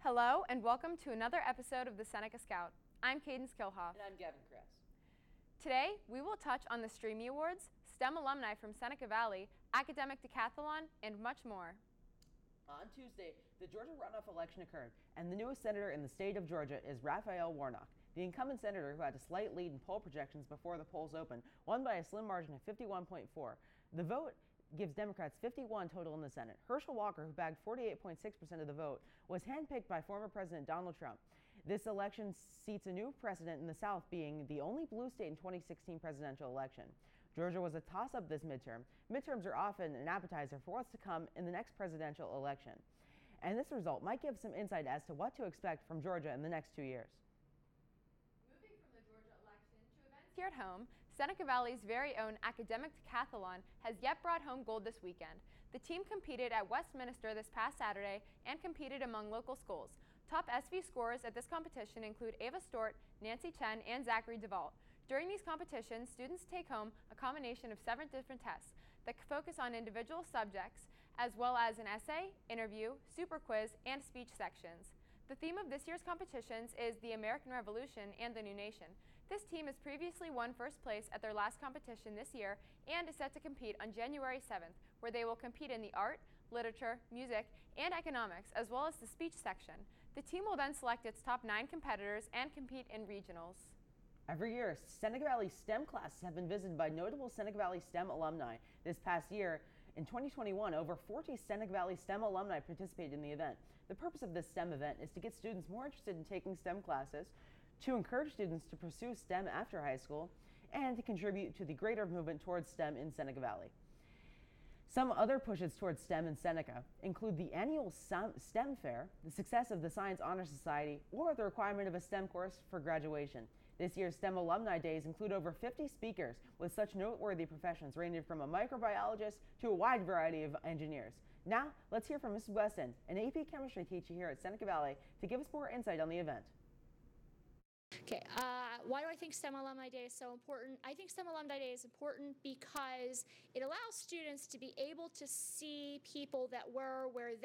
Hello and welcome to another episode of the Seneca Scout. I'm Cadence Kilhoff. And I'm Gavin Kress. Today, we will touch on the Streamy Awards, STEM alumni from Seneca Valley, academic decathlon, and much more. On Tuesday, the Georgia runoff election occurred, and the newest senator in the state of Georgia is Raphael Warnock. The incumbent senator, who had a slight lead in poll projections before the polls opened, won by a slim margin of 51.4. The vote gives Democrats 51 total in the Senate. Herschel Walker, who bagged 48.6% of the vote, was handpicked by former President Donald Trump. This election seats a new precedent in the South, being the only blue state in 2016 presidential election. Georgia was a toss-up this midterm. Midterms are often an appetizer for what's to come in the next presidential election. And this result might give some insight as to what to expect from Georgia in the next 2 years. Here at home, Seneca Valley's very own academic decathlon has yet brought home gold this weekend. The team competed at Westminster this past Saturday and competed among local schools. Top SV scorers at this competition include Ava Stort, Nancy Chen, and Zachary DeVault. During these competitions, students take home a combination of 7 different tests that focus on individual subjects, as well as an essay, interview, super quiz, and speech sections. The theme of this year's competitions is the American Revolution and the New Nation. This team has previously won first place at their last competition this year and is set to compete on January 7th, where they will compete in the art, literature, music, and economics, as well as the speech section. The team will then select its top 9 competitors and compete in regionals. Every year, Seneca Valley STEM classes have been visited by notable Seneca Valley STEM alumni. This past year, in 2021, over 40 Seneca Valley STEM alumni participated in the event. The purpose of this STEM event is to get students more interested in taking STEM classes, to encourage students to pursue STEM after high school, and to contribute to the greater movement towards STEM in Seneca Valley. Some other pushes towards STEM in Seneca include the annual STEM fair, the success of the Science Honor Society, or the requirement of a STEM course for graduation. This year's STEM Alumni Days include over 50 speakers with such noteworthy professions ranging from a microbiologist to a wide variety of engineers. Now, let's hear from Mrs. Weston, an AP chemistry teacher here at Seneca Valley, to give us more insight on the event. Okay, why do I think STEM Alumni Day is so important? I think STEM Alumni Day is important because it allows students to be able to see people that were where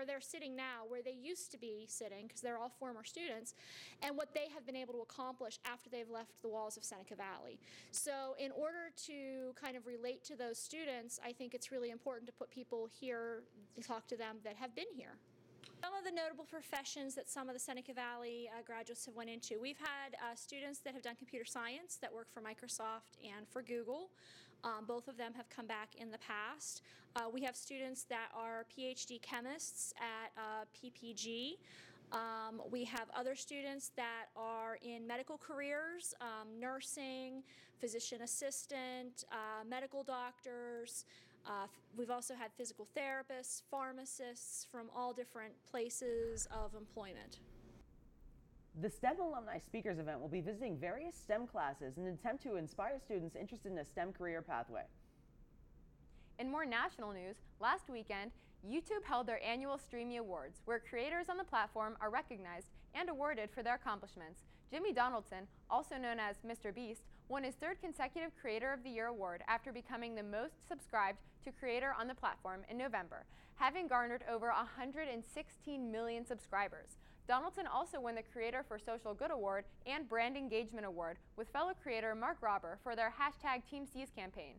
they're sitting now, where they used to be sitting, because they're all former students, and what they have been able to accomplish after they've left the walls of Seneca Valley. So in order to kind of relate to those students, I think it's really important to put people here to talk to them that have been here. Some of the notable professions that some of the Seneca Valley graduates have went into. We've had students that have done computer science that work for Microsoft and for Google. Both of them have come back in the past. We have students that are PhD chemists at PPG. We have other students that are in medical careers, nursing, physician assistant, medical doctors. We've also had physical therapists, pharmacists from all different places of employment. The STEM Alumni Speakers event will be visiting various STEM classes in an attempt to inspire students interested in a STEM career pathway. In more national news, last weekend, YouTube held their annual Streamy Awards, where creators on the platform are recognized and awarded for their accomplishments. Jimmy Donaldson, also known as Mr. Beast, won his 3rd consecutive Creator of the Year award after becoming the most subscribed to creator on the platform in November, having garnered over 116 million subscribers. Donaldson also won the Creator for Social Good Award and Brand Engagement Award with fellow creator Mark Robber for their #TeamSeize campaign.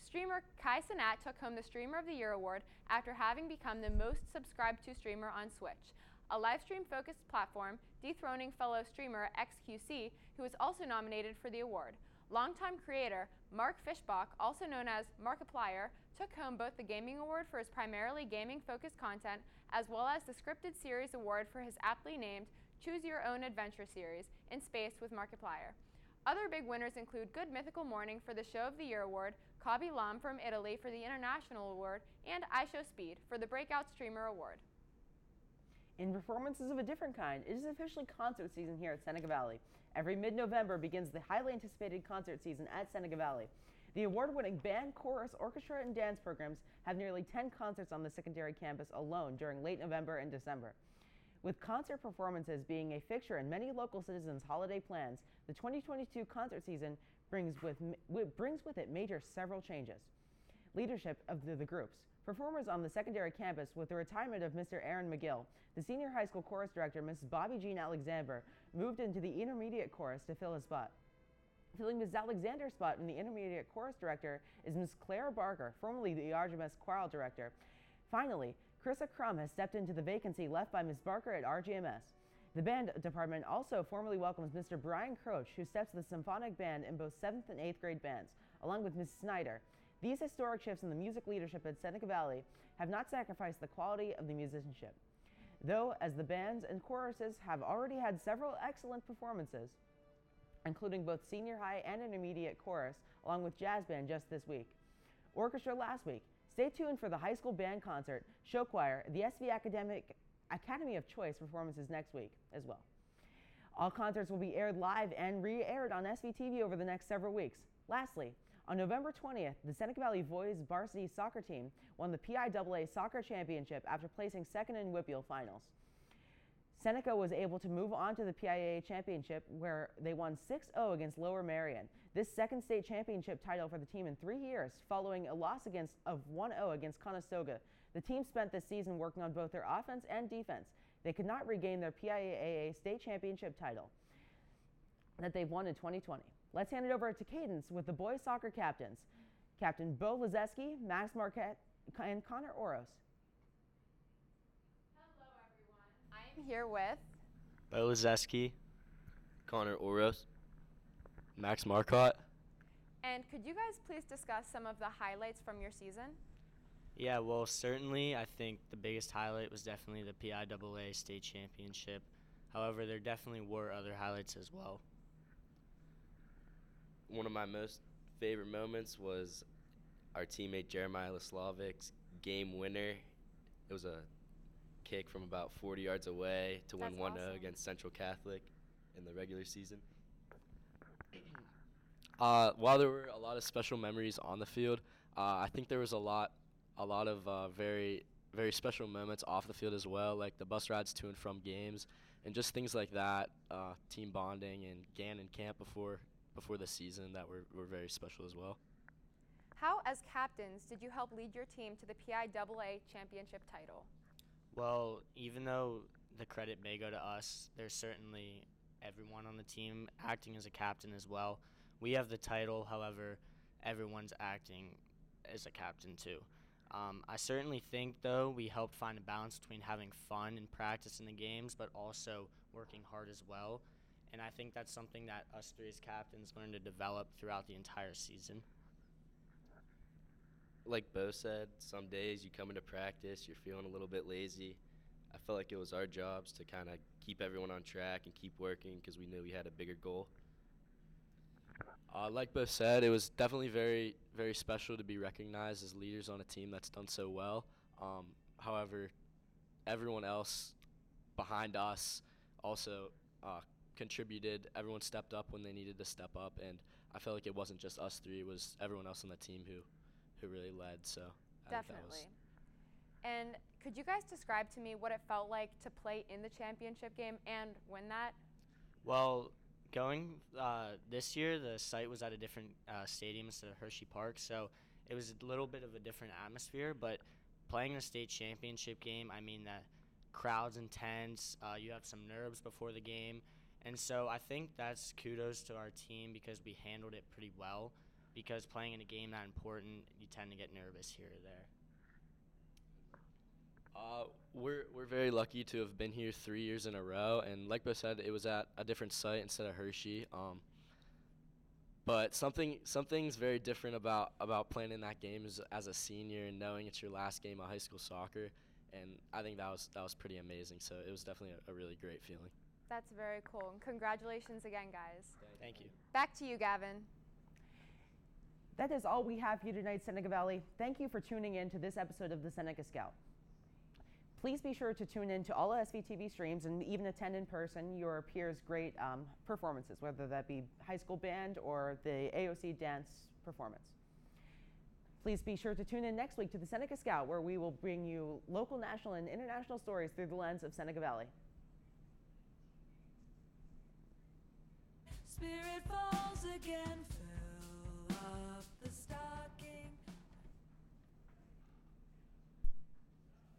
Streamer Kai Cenat took home the Streamer of the Year award after having become the most subscribed to streamer on Switch, a live stream focused platform, dethroning fellow streamer XQC, who was also nominated for the award. Longtime creator Mark Fishbach, also known as Markiplier, took home both the gaming award for his primarily gaming focused content as well as the scripted series award for his aptly named Choose Your Own Adventure series in space with Markiplier. Other big winners include Good Mythical Morning for the Show of the Year award, Kabi Lam from Italy for the International award, and iShowSpeed for the Breakout Streamer award. In performances of a different kind, it is officially concert season here at Seneca Valley. Every mid-November begins the highly anticipated concert season at Seneca Valley. The award-winning band, chorus, orchestra, and dance programs have nearly 10 concerts on the secondary campus alone during late November and December. With concert performances being a fixture in many local citizens' holiday plans, the 2022 concert season brings with it major several changes. Leadership of the groups. Performers on the secondary campus with the retirement of Mr. Aaron McGill, the senior high school chorus director, Mrs. Bobby Jean Alexander, moved into the intermediate chorus to fill his spot. Filling Ms. Alexander's spot in the intermediate chorus director is Ms. Claire Barker, formerly the RGMS choral director. Finally, Krissa Crum has stepped into the vacancy left by Ms. Barker at RGMS. The band department also formally welcomes Mr. Brian Croach, who steps to the symphonic band in both 7th and 8th grade bands, along with Ms. Snyder. These historic shifts in the music leadership at Seneca Valley have not sacrificed the quality of the musicianship, though, as the bands and choruses have already had several excellent performances, including both senior high and intermediate chorus, along with jazz band just this week. Orchestra last week. Stay tuned for the high school band concert, show choir, the SV Academy of Choice performances next week as well. All concerts will be aired live and re-aired on SVTV over the next several weeks. Lastly, on November 20th, the Seneca Valley Boys varsity soccer team won the PIAA Soccer Championship after placing second in WPIAL finals. Seneca was able to move on to the PIAA Championship, where they won 6-0 against Lower Merion. This second state championship title for the team in 3 years, following a loss of 1-0 against Conestoga. The team spent this season working on both their offense and defense. They could not regain their PIAA state championship title that they've won in 2020. Let's hand it over to Cadence with the boys soccer captains, Captain Bo Lazeski, Max Marquette, and Connor Oros. I'm here with Bo Lazeski, Connor Oros, Max Marcotte. And could you guys please discuss some of the highlights from your season? Yeah, well, certainly I think the biggest highlight was definitely the PIAA state championship. However, there definitely were other highlights as well. One of my most favorite moments was our teammate Jeremiah Leslavic's game winner. It was a kick from about 40 yards away to win 1-0 awesome. against Central Catholic in the regular season. While there were a lot of special memories on the field, I think there was a lot of very, very special moments off the field as well, like the bus rides to and from games and just things like that, team bonding and Gannon camp before the season that were very special as well. How, as captains, did you help lead your team to the PIAA championship title? Well, even though the credit may go to us, there's certainly everyone on the team acting as a captain as well. We have the title, however, everyone's acting as a captain too. I certainly think, though, we helped find a balance between having fun and practice in the games, but also working hard as well. And I think that's something that us three as captains learned to develop throughout the entire season. Like Bo said, some days you come into practice, you're feeling a little bit lazy. I felt like it was our jobs to kind of keep everyone on track and keep working because we knew we had a bigger goal. Like Bo said, it was definitely very, very special to be recognized as leaders on a team that's done so well. However, everyone else behind us also contributed. Everyone stepped up when they needed to step up, and I felt like it wasn't just us three, it was everyone else on the team who really led. So I think that was. Definitely. And could you guys describe to me what it felt like to play in the championship game and win that? Well, going this year, the site was at a different stadium instead of Hershey Park, so it was a little bit of a different atmosphere. But playing the state championship game, I mean, the crowd's intense. You have some nerves before the game. And so I think that's kudos to our team because we handled it pretty well. Because playing in a game that important, you tend to get nervous here or there. We're very lucky to have been here 3 years in a row, and like Bo said, it was at a different site instead of Hershey. But something's very different about playing in that game as a senior and knowing it's your last game of high school soccer, and I think that was pretty amazing. So it was definitely a really great feeling. That's very cool. And congratulations again, guys. Thank you. Back to you, Gavin. That is all we have for you tonight, Seneca Valley. Thank you for tuning in to this episode of the Seneca Scout. Please be sure to tune in to all SVTV streams and even attend in person your peers' great performances, whether that be high school band or the AOC dance performance. Please be sure to tune in next week to the Seneca Scout, where we will bring you local, national, and international stories through the lens of Seneca Valley. Spirit falls again.